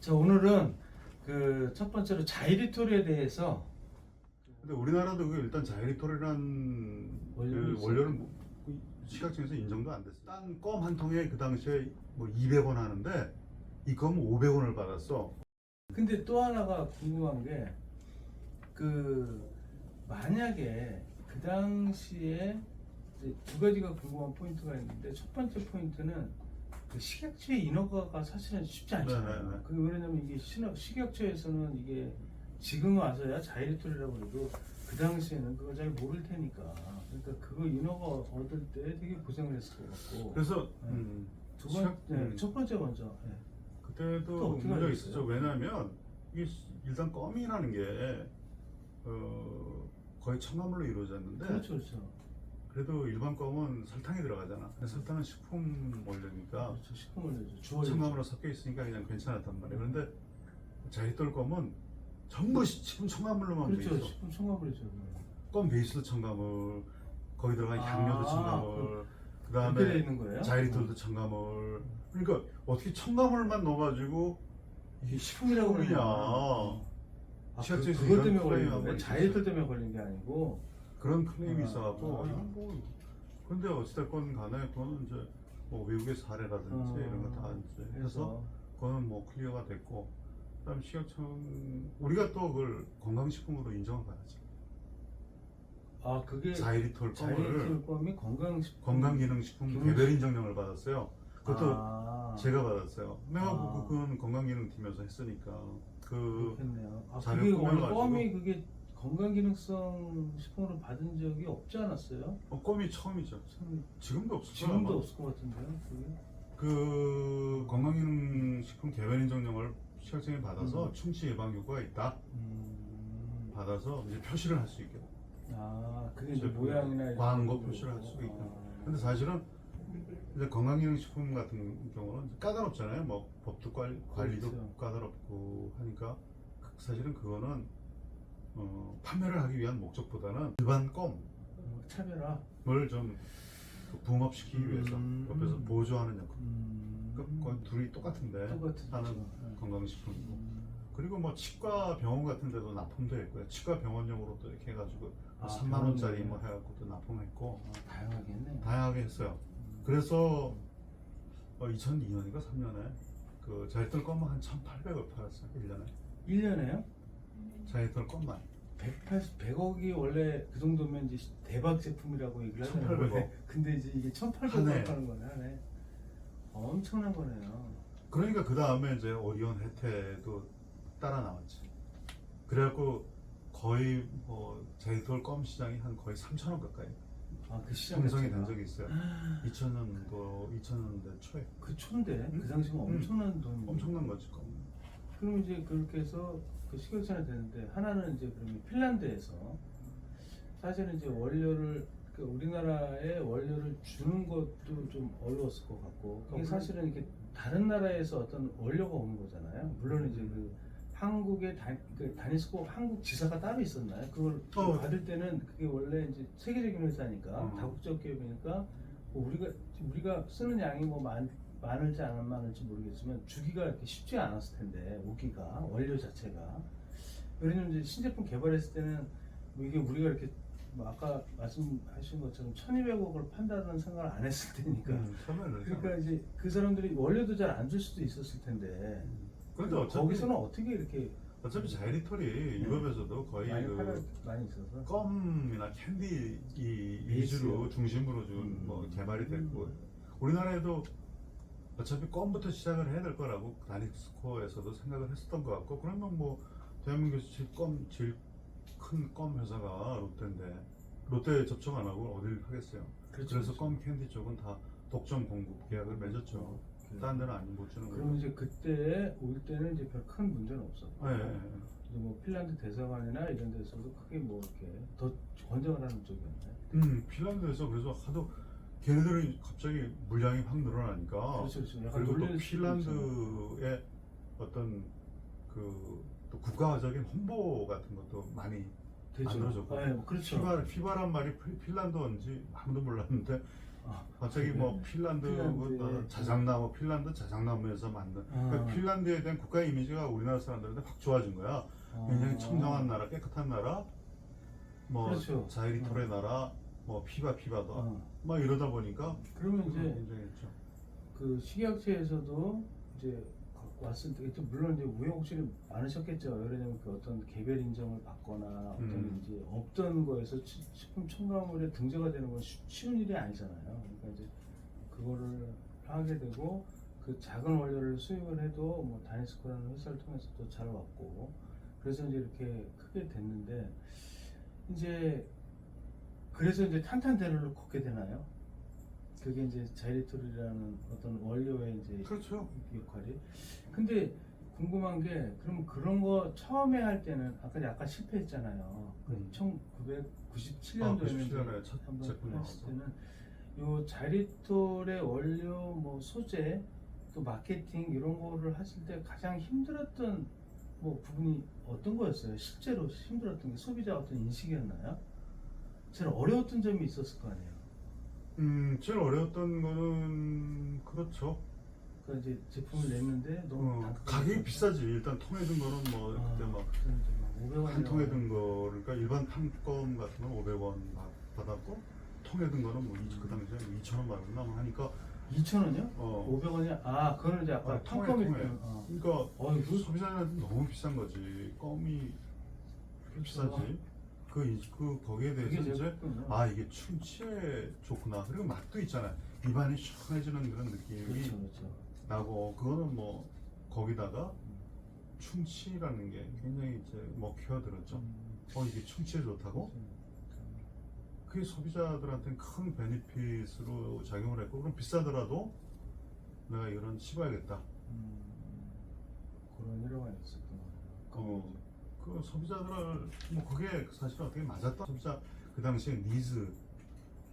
자, 오늘은 그 첫 번째로 자이리톨에 대해서. 근데 우리나라도 그 일단 자이리톨이라는 원료는 그 원료는 시각청에서 인정도 안 됐어. 딴 껌 한 통에 그 당시에 뭐 200원 하는데 이 껌은 500원을 받았어. 근데 또 하나가 궁금한 게 그 만약에 그 당시에 이제 두 가지가 궁금한 포인트가 있는데, 첫 번째 포인트는 그 식약처의 인허가가 사실은 쉽지 않잖아요. 네네네. 그게 왜냐면 이게 식약처에서는 이게 지금 와서야 자이리톨이라고 해도 그 당시에는 그걸 잘 모를 테니까, 그러니까 그거 인허가 얻을 때 되게 고생을 했을 것 같고. 그래서 두 번째, 첫 번째 먼저. 네. 또 그때도 어떻게 문제가 알겠어요? 있었죠. 왜냐하면 이게 일단 껌이라는 게 거의 첨가물로 이루어졌는데, 그렇죠, 그렇죠. 그래도 일반 껌은 설탕이 들어가잖아. 근데 설탕은 식품 원료니까 그렇죠. 식품을 내죠. 주얼. 첨가물로 섞여 있으니까 그냥 괜찮았단 말이야. 그런데 자이리톨 껌은 전부 식품 첨가물로만 돼 그렇죠. 있어. 식품 첨가물이죠. 껌 베이스도 첨가물, 거기 들어간 향료도 첨가물, 그 그렇게 돼 다음에 있는 거예요? 자이리톨도 첨가물. 그러니까 어떻게 첨가물만 넣어가지고 이게 식품이라고 식품이냐. 그러냐. 시각청에서 그것 이런 때문에 걸린 클레임한 거예요? 거 자이리톨 때문에 걸린 게 아니고. 그런 클레임이 있어갖고 아. 이건 뭐. 근데 어찌됐건 간에 그거는 이제 뭐 외국의 사례라든지 이런 거 다 이제 해서 그거는 뭐 클리어가 됐고, 그다음 시각청 우리가 또 그걸 건강식품으로 인정을 받았죠. 아, 그게 자이리톨 껌을 껌이 건강식품. 건강기능식품 개별 인정령을 받았어요. 그것도 아, 제가 받았어요. 내가 아. 그건 건강기능팀에서 했으니까 그 그렇겠네요. 아, 자료 그게 원래 꾸며가지고. 껌이 그게 건강기능성 식품으로 받은 적이 없지 않았어요? 껌이 처음이죠. 참, 지금도 없을 거야. 지금도 아마. 없을 것 같은데요, 그게? 그 건강기능식품 개별 인정령을 시각청에 받아서 충치 예방 효과가 있다. 받아서 이제 표시를 할 수 있게. 아, 그게 이제 저 모양이나 이런 광고 거. 표시를 할 수가 있다. 아. 근데 사실은 이제 건강기능식품 같은 경우는 까다롭잖아요. 뭐 법도 관리도 그렇죠. 까다롭고 하니까 사실은 그거는 판매를 하기 위한 목적보다는 일반 껌을 차별화. 좀 붕업시키기 위해서 옆에서 보조하는 역할. 그러니까 거의 둘이 똑같은데 똑같은 하는 거죠. 네. 건강식품이고. 그리고 뭐 치과 병원 같은 데도 납품도 했고요. 치과 병원용으로 또 이렇게 해가지고 아, 3만 원짜리 병원용이요? 뭐 해갖고 또 납품했고 다양하게 했네요. 다양하게 했어요. 그래서 2002년인가 3년에 그 자이리톨 껌만 한 1,800을 팔았어요. 1년에. 1년에요? 자이리톨 껌만. 100억이 원래 그 정도면 이제 대박 제품이라고 얘기를 하잖아요. 1,800억. 원래. 근데 이제 이게 한 해. 1,800억 하는 거네, 하네. 엄청난 거네요. 그러니까 그 다음에 이제 오리온 혜태도 따라 나왔지. 그래갖고 거의 뭐 자이리톨 껌 시장이 한 거의 3,000원 가까이 아, 그 시장 형성이 자체가. 된 적이 있어요. 2000년대 초에. 그 초인데 그 당시면 엄청난 돈. 엄청난 거지 껌. 그럼 이제 그렇게 해서 그 식약처는 되는데, 하나는 이제 그러면 핀란드에서 사실은 이제 원료를 그 우리나라에 원료를 주는 것도 좀 어려웠을 것 같고, 그게 사실은 이렇게 다른 나라에서 어떤 원료가 오는 거잖아요. 물론 이제 그 한국에 다니스 꼭 한국 지사가 따로 있었나요? 그걸 받을 때는 그게 원래 이제 세계적인 회사니까 다국적 기업이니까 뭐 우리가 쓰는 양이 뭐 많을지 안 많을지 모르겠지만 주기가 이렇게 쉽지 않았을 텐데, 오기가 원료 자체가. 왜냐면 이제 신제품 개발했을 때는 뭐 이게 우리가 이렇게 뭐 아까 말씀하신 것처럼 1,200억을 판다는 생각을 안 했을 테니까. 처음에는. 그러니까 이제 그 사람들이 원료도 잘 안 줄 수도 있었을 텐데. 그런데 어차피 거기서는 어떻게 이렇게 자이리톨이 유럽에서도 거의 많이 있어서. 껌이나 캔디 이 베이스요. 위주로 중심으로 좀 뭐 개발이 됐고, 우리나라에도 어차피 껌부터 시작을 해야 될 거라고 다니스코에서도 생각을 했었던 것 같고, 그러면 뭐 대한민국에서 제일 큰 껌 회사가 롯데인데 롯데에 접촉 안 하고 어딜 하겠어요. 그렇죠, 그래서 그렇죠. 껌 캔디 쪽은 다 독점 공급 계약을 맺었죠. 다른 데는 안 못 주는 그럼 거예요. 이제 그때 올 때는 이제 별 큰 문제는 없었고. 네. 이제 뭐 핀란드 대사관이나 이런 데서도 크게 뭐 이렇게 더 권장을 하는 쪽이었나요? 핀란드에서 그래서 하도 걔네들이 갑자기 물량이 확 늘어나니까. 그렇죠, 그렇죠. 약간 그리고 또 놀릴 수도 핀란드의 어떤 또 국가적인 홍보 같은 것도 많이 되죠. 만들어졌고. 네, 뭐 그렇죠. 피바란 말이 핀란드어인지 아무도 몰랐는데 갑자기 뭐 핀란드 핀란드에 자작나무, 핀란드 자작나무에서 만든 그러니까 핀란드에 대한 국가 이미지가 우리나라 사람들한테 확 좋아진 거야. 굉장히 청정한 나라, 깨끗한 나라, 뭐 그렇죠. 자이리톨의 나라, 뭐 피바도 막 이러다 보니까 그러면 이제 굉장했죠. 그 식약처에서도 이제 왔을 때 물론 이제 우여곡절이 많으셨겠죠. 왜냐면 그 어떤 개별 인정을 받거나 어떤 이제 없던 거에서 식품 첨가물에 등재가 되는 건 쉬운 일이 아니잖아요. 그러니까 이제 그거를 하게 되고 그 작은 원료를 수입을 해도 뭐 다니스코라는 회사를 통해서 또 잘 왔고 그래서 이제 이렇게 크게 됐는데 이제 그래서 이제 탄탄대로를 걷게 되나요? 그게 이제 자이리톨이라는 어떤 원료의 이제 그렇죠. 역할이. 근데 궁금한 게 그럼 그런 거 처음에 할 때는 아까 약간 실패했잖아요. 1997년도에는 97년에 첫 한번 제품 했을 나왔어. 때는 요 자이리톨의 원료 뭐 소재 또 마케팅 이런 거를 하실 때 가장 힘들었던 뭐 부분이 어떤 거였어요? 실제로 힘들었던 게 소비자 어떤 인식이었나요? 제일 어려웠던 점이 있었을 거 아니에요. 제일 어려웠던 거는 그렇죠. 그러니까 이제 제품을 냈는데 너무 가격이 비싸지. 일단 통에 든 거는 뭐 그때 막 한 500원 통에 든 거, 그러니까 일반 판껌 같은 건 500원 받았고 통에 든 거는 뭐 그 당시에 2,000원 받았나 하니까 2,000원이요? 500원. 500원이요? 아, 그거는 이제 아까 통에. 텀껌이 그러니까 어이구. 소비자한테 너무 비싼 거지. 껌이 비싸지. 거기에 그게 대해서 제일 이제 컸군요. 이게 충치에 좋구나. 그리고 맛도 있잖아요. 입안이 시원해지는 그런 느낌이 그렇죠. 나고 그거는 뭐 거기다가 충치라는 게 굉장히 이제 먹혀들었죠. 이게 충치에 좋다고? 그게 소비자들한테는 큰 베니핏으로 작용을 했고 그럼 비싸더라도 내가 이거는 씹어야겠다. 그런 일화가 있었구나. 그 소비자들을 뭐 그게 사실 어떻게 맞았다. 소비자 그 당시에 니즈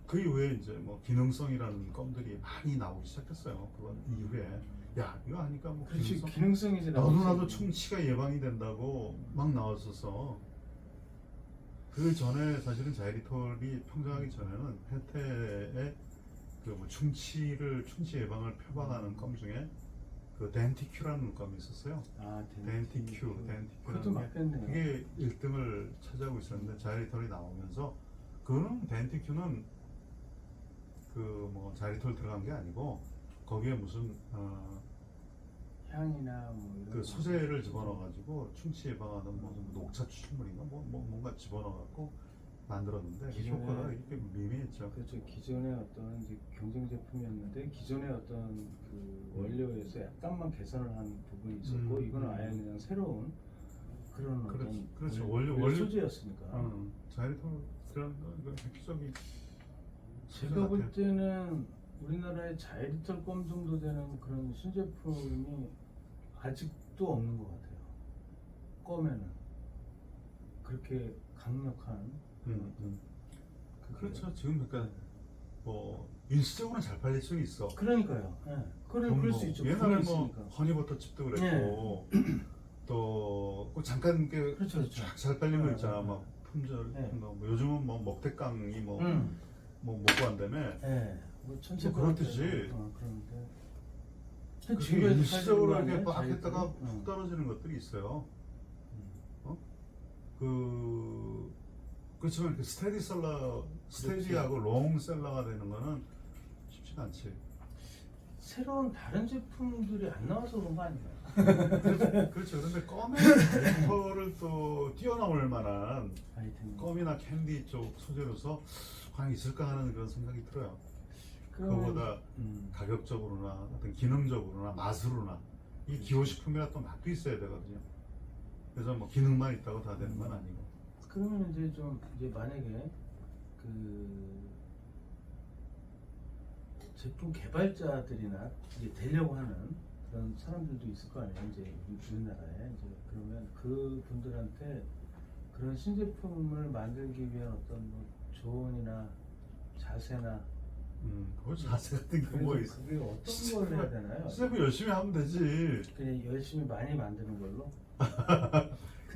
그 이후에 이제 뭐 기능성이라는 껌들이 많이 나오기 시작했어요. 그건 이후에 야 이거 하니까 뭐 그렇지, 기능성이 이제 너도 나오지. 나도 충치가 예방이 된다고 막 나왔어서 그 전에 사실은 자이리톨이 평정하기 전에는 혜태의 그뭐 충치 예방을 표방하는 껌 중에 그 덴티큐라는 껌이 있었어요. 덴티큐. 그것도 맞겠네요. 그게 1등을 차지하고 있었는데 자이리톨이 나오면서 그거는 덴티큐는 그 뭐 자이리톨 들어간 게 아니고 거기에 무슨 향이나 뭐 이런 그 소재를 집어넣어가지고 충치 예방하는 뭐 녹차 추출물인가 뭐 뭔가 집어넣어갖고 만들었는데 기존에- 효과가 이렇게 미미했죠. 그렇죠. 기존의 어떤 이제 경쟁 제품이었는데 기존의 어떤 그 원료에서 약간만 개선을 한 부분이 있었고 이거는 아예 그냥 새로운 그런 어떤 그렇죠. 원료 소재였으니까. 자이리톨 그런 획기적인 제가 볼 때는 우리나라에 자이리톨 껌 정도 되는 그런 신제품이 아직도 없는 것 같아요. 껌에는 그렇게 강력한 그렇죠. 지금 그러니까 뭐 일시적으로는 잘 팔릴 수는 있어. 그러니까요. 그럴 수 있죠. 옛날에 부분이 뭐 있으니까. 허니버터칩도 그랬고 또그 잠깐 그렇죠. 쫙잘 팔린 거 있잖아. 막 품절 같은 거. 뭐 요즘은 뭐 먹태깡이 뭐 먹고 한다며. 뭐 그렇듯이. 그런데 그게 일시적으로 이렇게 막 했다가 푹 떨어지는 것들이 있어요. 그렇지만 그 스테디하고 롱셀러가 되는 거는 쉽지가 않지. 새로운 다른 제품들이 안 나와서 그런 거 아닌가요? 그렇죠. 그런데 껌의 컬을 또 뛰어넘을 만한 아이템. 껌이나 캔디 쪽 소재로서 과연 있을까 하는 그런 생각이 들어요. 그러면- 그거보다 가격적으로나 어떤 기능적으로나 맛으로나 이 기호식품이라 또 맛도 있어야 되거든요. 그래서 뭐 기능만 있다고 다 되는 건 아니고. 그러면 이제 만약에 그 제품 개발자들이나 이제 되려고 하는 그런 사람들도 있을 거 아니에요. 이제 우리나라에 이제 그러면 그 분들한테 그런 신제품을 만들기 위한 어떤 뭐 조언이나 자세나 그 자세 같은 게 뭐 있어? 그게 어떤 걸 해야 되나요? 시작을 열심히 하면 되지. 그냥 열심히 많이 만드는 걸로.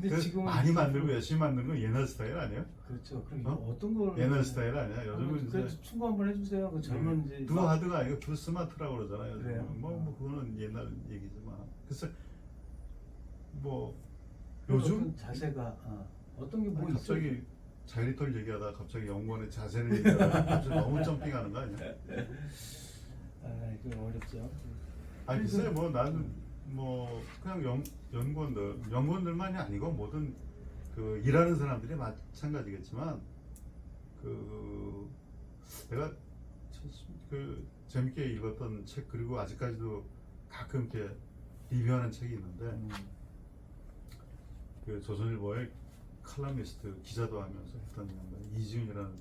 근데 그 지금은 많이 만들고 열심히 만드는 건 옛날 스타일 아니에요? 그렇죠. 그럼 어? 어떤 걸 옛날 스타일 아니야? 요즘은 이제 그래도 충고 한번 해주세요. 그 젊은 이제 두 하드가 아니고 두 스마트라고 그러잖아요. 요즘은. 그래요? 뭐 그거는 옛날 얘기지만 글쎄 뭐 어떤 요즘 자세가 어떤 게 뭐 있어요? 갑자기 자이리톨 얘기하다가 갑자기 연구원의 자세를 얘기하다가 갑자기 너무 점핑하는 거 아니야? 그 어렵죠. 아니 글쎄 뭐 나는 뭐 그냥 연구원들만이 아니고 모든 그 일하는 사람들이 마찬가지겠지만 그 내가 그 재밌게 읽었던 책 그리고 아직까지도 가끔 이렇게 리뷰하는 책이 있는데 그 조선일보의 칼럼니스트 기자도 하면서 했던 양반 이지훈이라는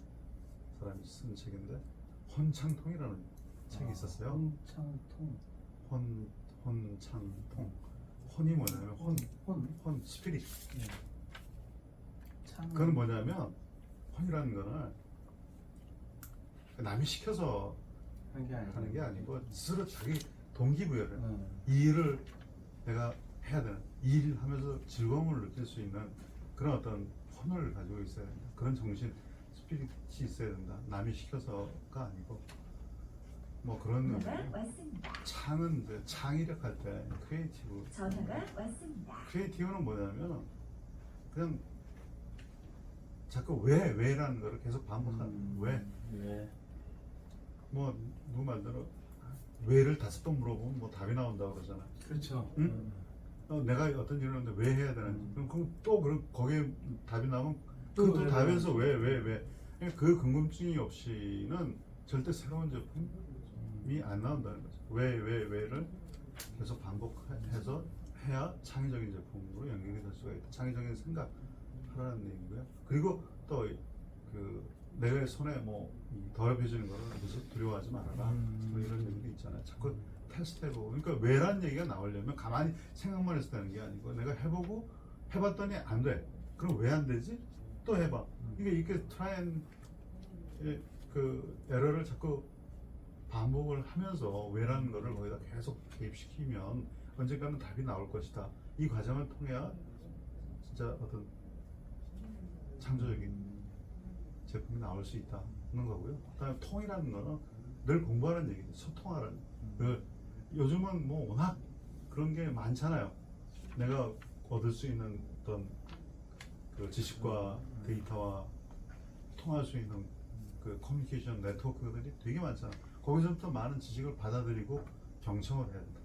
사람이 쓴 책인데 혼창통이라는 책이 있었어요. 혼창통. 혼창통. 혼이 뭐냐면 혼 스피릿. 네. 창. 그건 뭐냐면 혼이라는 거는 남이 시켜서 하는 게 아니고 스스로 자기 동기부여를 이 일을 내가 해야 되는 이 일을 하면서 즐거움을 느낄 수 있는 그런 어떤 혼을 가지고 있어야 된다. 그런 정신 스피릿이 있어야 된다. 남이 시켜서가 아니고 뭐 그런 의미. 창은 이제 창의력 할 때 크리에이티브. 전화가 왔습니다. 크리에이티브는 뭐냐면 그냥 자꾸 왜라는 거를 계속 반복하는 왜. 뭐 누구 말대로 왜를 5번 물어보면 뭐 답이 나온다고 그러잖아. 그렇죠. 응? 내가 어떤 일을 하는데 왜 해야 되는지 그럼 또 거기에 답이 나오면 또 답에서 왜 그 궁금증이 없이는 절대 새로운 제품이 안 나온다는 거죠. 왜를 계속 반복해서 해야 창의적인 제품으로 연결이 될 수가 있다. 창의적인 생각 하라는 얘기고요. 그리고 또 그 내 손에 뭐 더럽혀지는 거를 무슨 두려워하지 말아라. 뭐 이런 얘기도 있잖아요. 자꾸 테스트해보고. 그러니까 왜라는 얘기가 나오려면 가만히 생각만 해서 되는 게 아니고 내가 해보고 해봤더니 안 돼. 그럼 왜 안 되지? 또 해봐. 이게 트라이앤 그 에러를 자꾸 반복을 하면서 왜라는 거를 거기다 계속 개입시키면 언젠가는 답이 나올 것이다. 이 과정을 통해야 진짜 어떤 창조적인 제품이 나올 수 있다는 거고요. 그다음에 통이라는 거는 늘 공부하는 얘기죠. 소통하라는. 요즘은 뭐 워낙 그런 게 많잖아요. 내가 얻을 수 있는 어떤 그 지식과 데이터와 통할 수 있는 그 커뮤니케이션 네트워크들이 되게 많잖아. 거기서부터 많은 지식을 받아들이고 경청을 해야 된다.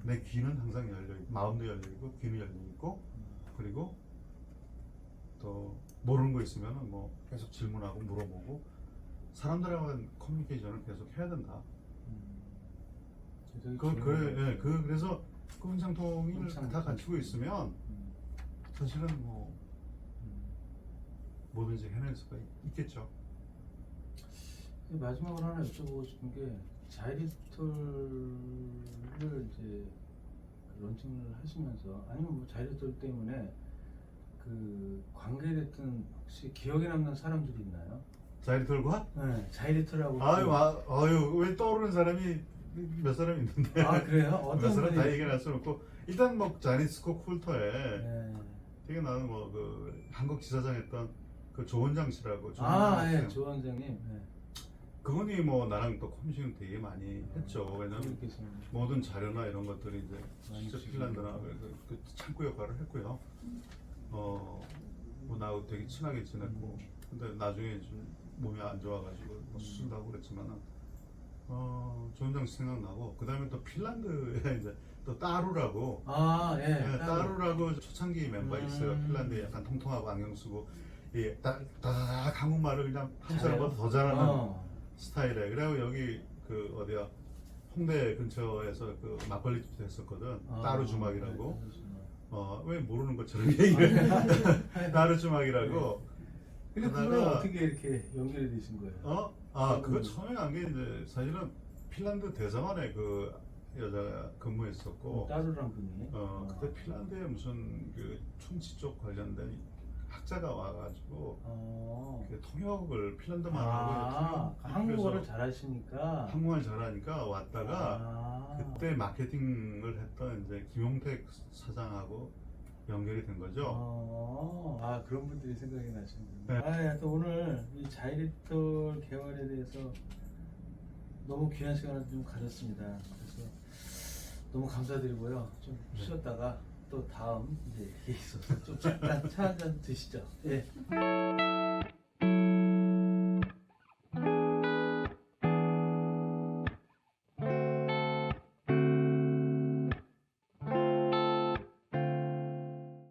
내 귀는 항상 열려 있고 마음도 열려 있고 귀는 열려 있고 그리고 또 모르는 거 있으면 뭐 계속 질문하고 물어보고 사람들하고는 커뮤니케이션을 계속 해야 된다. 그래서 그 혼창통을 다 갖추고 있으면 사실은 뭐 뭐든지 해낼 수가 있겠죠. 마지막으로 하나 여쭤보고 싶은 게 자이리톨을 이제 론칭을 하시면서 아니면 뭐 자이리톨 때문에 그 관계됐던 혹시 기억에 남는 사람들이 있나요? 자이리톨과? 네, 자이리톨하고 아유 왜 떠오르는 사람이 몇 사람 있는데. 아 그래요? 어떤 몇 사람 분이? 다 얘기할 수 없고 일단 뭐 자니스코 쿨터에 네. 되게 나는 뭐 그 한국 지사장 했던 그 조원장 씨라고. 예, 조 원장님. 네. 그분이 뭐 나랑 또 커뮤니케이션 되게 많이 했죠. 왜냐면 그렇겠습니다. 모든 자료나 이런 것들이 이제 많이 직접 주시고. 핀란드나 그 창구 역할을 했고요. 뭐 나하고 되게 친하게 지냈고 근데 나중에 좀 몸이 안 좋아가지고 뭐 수술도 하고 그랬지만은 조원장 씨 생각나고 그 다음에 또 핀란드에 이제 또 따루라고 따루라고 초창기 멤버 있어요. 핀란드에 약간 통통하고 안경 쓰고 다다닥 한국말을 그냥 한국 사람보다 더 잘하는 스타일에. 그리고 여기 그 어디야 홍대 근처에서 그 막걸리 집도 했었거든. 따루 주막이라고. 왜 모르는 것처럼 얘기를 따루 주막이라고. 근데 그걸 어떻게 이렇게 연결이 되신 거예요? 그거 처음에 한 게 이제 사실은 핀란드 대사관에 그 여자가 근무했었고 따루란 분이. 그때 핀란드에 무슨 그 충치 쪽 관련된 학자가 와가지고 그 통역을 핀란드만 하고 한국어를 잘하시니까 한국말 잘하니까 왔다가 그때 마케팅을 했던 이제 김용택 사장하고 연결이 된 거죠. 아 그런 분들이 생각이 나시는군요. 네. 하여튼 오늘 이 자이리톨 개발에 대해서 너무 귀한 시간을 좀 가졌습니다. 그래서 너무 감사드리고요. 좀 네. 쉬었다가 또 다음 이제 얘기 있어서 좀 잠깐 차 한잔 드시죠. 예.